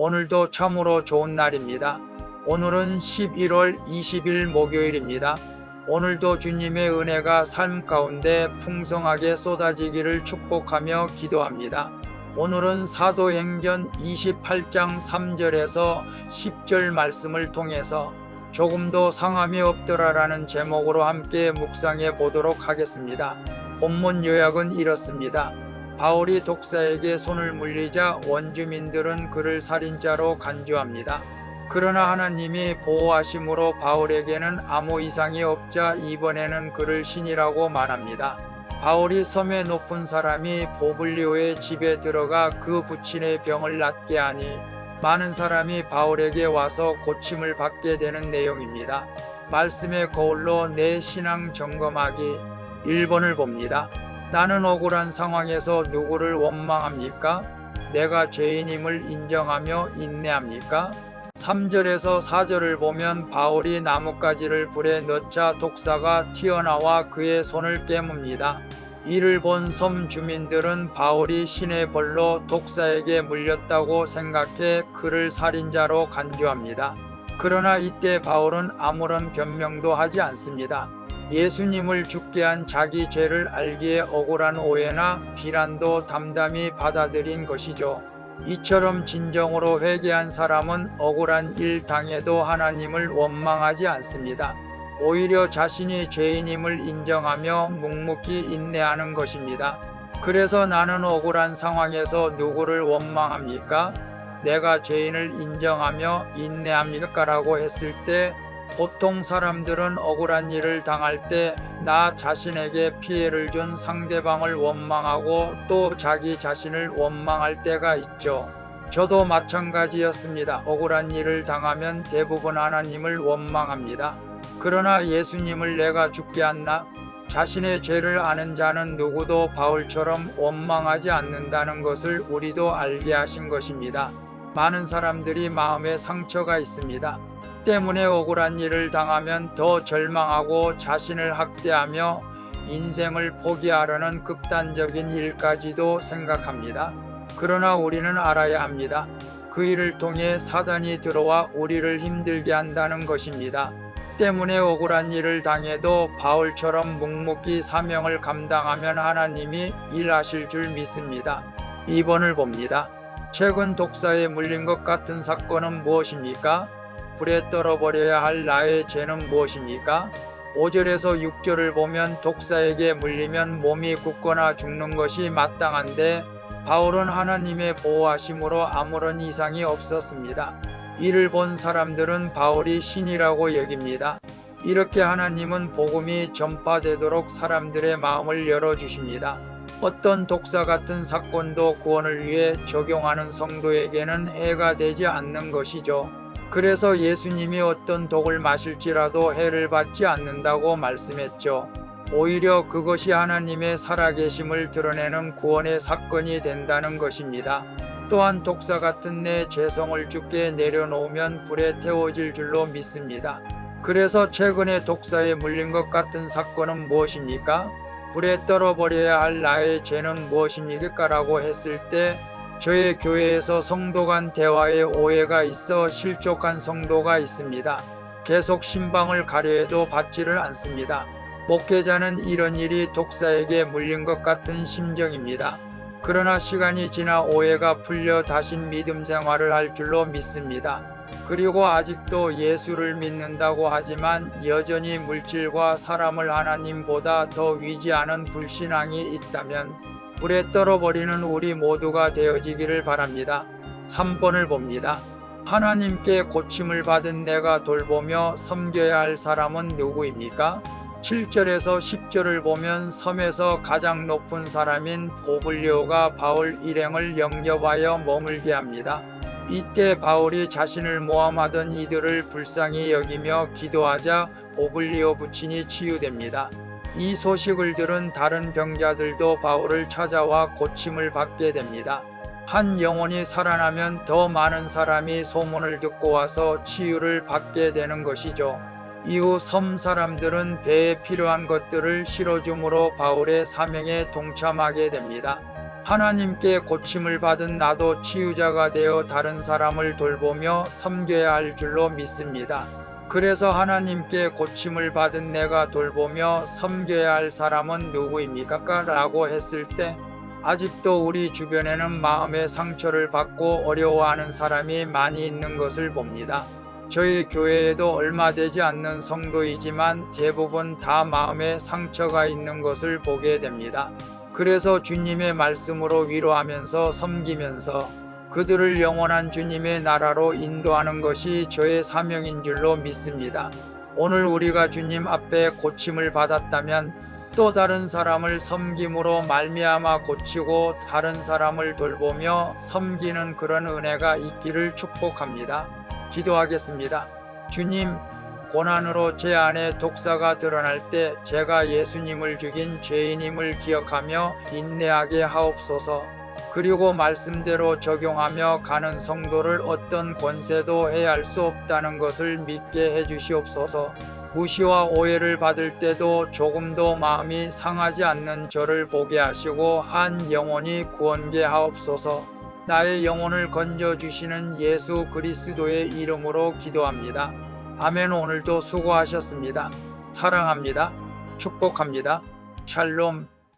오늘도 참으로 좋은 날입니다. 오늘은 11월 20일 목요일입니다. 오늘도 주님의 은혜가 삶 가운데 풍성하게 쏟아지기를 축복하며 기도합니다. 오늘은 사도행전 28장 3절에서 10절 말씀을 통해서 조금도 상함이 없더라라는 제목으로 함께 묵상해 보도록 하겠습니다. 본문 요약은 이렇습니다. 바울이 독사에게 손을 물리자 원주민들은 그를 살인자로 간주합니다. 그러나 하나님이 보호하심으로 바울에게는 아무 이상이 없자 이번에는 그를 신이라고 말합니다. 바울이 섬의 높은 사람이 보블리오의 집에 들어가 그 부친의 병을 낫게 하니 많은 사람이 바울에게 와서 고침을 받게 되는 내용입니다. 말씀의 거울로 내 신앙 점검하기 1번을 봅니다. 나는 억울한 상황에서 누구를 원망합니까? 내가 죄인임을 인정하며 인내합니까? 3절에서 4절을 보면 바울이 나뭇가지를 불에 넣자 독사가 튀어나와 그의 손을 깨뭅니다. 이를 본 섬 주민들은 바울이 신의 벌로 독사에게 물렸다고 생각해 그를 살인자로 간주합니다. 그러나 이때 바울은 아무런 변명도 하지 않습니다. 예수님을 죽게 한 자기 죄를 알기에 억울한 오해나 비난도 담담히 받아들인 것이죠. 이처럼 진정으로 회개한 사람은 억울한 일 당해도 하나님을 원망하지 않습니다. 오히려 자신이 죄인임을 인정하며 묵묵히 인내하는 것입니다. 그래서 나는 억울한 상황에서 누구를 원망합니까? 내가 죄인을 인정하며 인내합니까? 라고 했을 때 보통 사람들은 억울한 일을 당할 때 나 자신에게 피해를 준 상대방을 원망하고 또 자기 자신을 원망할 때가 있죠. 저도 마찬가지였습니다. 억울한 일을 당하면 대부분 하나님을 원망합니다. 그러나 예수님을 내가 죽게 했나? 자신의 죄를 아는 자는 누구도 바울처럼 원망하지 않는다는 것을 우리도 알게 하신 것입니다. 많은 사람들이 마음에 상처가 있습니다. 때문에 억울한 일을 당하면 더 절망하고 자신을 학대하며 인생을 포기하려는 극단적인 일까지도 생각합니다. 그러나 우리는 알아야 합니다. 그 일을 통해 사단이 들어와 우리를 힘들게 한다는 것입니다. 때문에 억울한 일을 당해도 바울처럼 묵묵히 사명을 감당하면 하나님이 일하실 줄 믿습니다. 2번을 봅니다. 최근 독사에 물린 것 같은 사건은 무엇입니까? 불에 떨어버려야 할 나의 죄는 무엇입니까? 5절에서 6절을 보면 독사에게 물리면 몸이 굳거나 죽는 것이 마땅한데 바울은 하나님의 보호하심으로 아무런 이상이 없었습니다. 이를 본 사람들은 바울이 신이라고 여깁니다. 이렇게 하나님은 복음이 전파되도록 사람들의 마음을 열어주십니다. 어떤 독사 같은 사건도 구원을 위해 적용하는 성도에게는 해가 되지 않는 것이죠. 그래서 예수님이 어떤 독을 마실지라도 해를 받지 않는다고 말씀했죠. 오히려 그것이 하나님의 살아계심을 드러내는 구원의 사건이 된다는 것입니다. 또한 독사 같은 내 죄성을 주께 내려놓으면 불에 태워질 줄로 믿습니다. 그래서 최근에 독사에 물린 것 같은 사건은 무엇입니까? 불에 떨어버려야 할 나의 죄는 무엇입니까? 라고 했을 때 저의 교회에서 성도 간 대화에 오해가 있어 실족한 성도가 있습니다. 계속 신방을 가려해도 받지를 않습니다. 목회자는 이런 일이 독사에게 물린 것 같은 심정입니다. 그러나 시간이 지나 오해가 풀려 다시 믿음 생활을 할 줄로 믿습니다. 그리고 아직도 예수를 믿는다고 하지만 여전히 물질과 사람을 하나님보다 더 위지하는 불신앙이 있다면 불에 떨어버리는 우리 모두가 되어지기를 바랍니다. 3번을 봅니다. 하나님께 고침을 받은 내가 돌보며 섬겨야 할 사람은 누구입니까? 7절에서 10절을 보면 섬에서 가장 높은 사람인 보블리오가 바울 일행을 영접하여 머물게 합니다. 이때 바울이 자신을 모함하던 이들을 불쌍히 여기며 기도하자 보블리오 부친이 치유됩니다. 이 소식을 들은 다른 병자들도 바울을 찾아와 고침을 받게 됩니다. 한 영혼이 살아나면 더 많은 사람이 소문을 듣고 와서 치유를 받게 되는 것이죠. 이후 섬 사람들은 배에 필요한 것들을 실어줌으로 바울의 사명에 동참하게 됩니다. 하나님께 고침을 받은 나도 치유자가 되어 다른 사람을 돌보며 섬겨야 할 줄로 믿습니다. 그래서 하나님께 고침을 받은 내가 돌보며 섬겨야 할 사람은 누구입니까? 라고 했을 때 아직도 우리 주변에는 마음의 상처를 받고 어려워하는 사람이 많이 있는 것을 봅니다. 저희 교회에도 얼마 되지 않는 성도이지만 대부분 다 마음에 상처가 있는 것을 보게 됩니다. 그래서 주님의 말씀으로 위로하면서 섬기면서 그들을 영원한 주님의 나라로 인도하는 것이 저의 사명인 줄로 믿습니다. 오늘 우리가 주님 앞에 고침을 받았다면 또 다른 사람을 섬김으로 말미암아 고치고 다른 사람을 돌보며 섬기는 그런 은혜가 있기를 축복합니다. 기도하겠습니다. 주님, 고난으로 제 안에 독사가 드러날 때 제가 예수님을 죽인 죄인임을 기억하며 인내하게 하옵소서. 그리고 말씀대로 적용하며 가는 성도를 어떤 권세도 해할 수 없다는 것을 믿게 해주시옵소서. 무시와 오해를 받을 때도 조금도 마음이 상하지 않는 저를 보게 하시고 한 영혼이 구원게 하옵소서. 나의 영혼을 건져주시는 예수 그리스도의 이름으로 기도합니다. 아멘. 오늘도 수고하셨습니다. 사랑합니다. 축복합니다. 샬롬.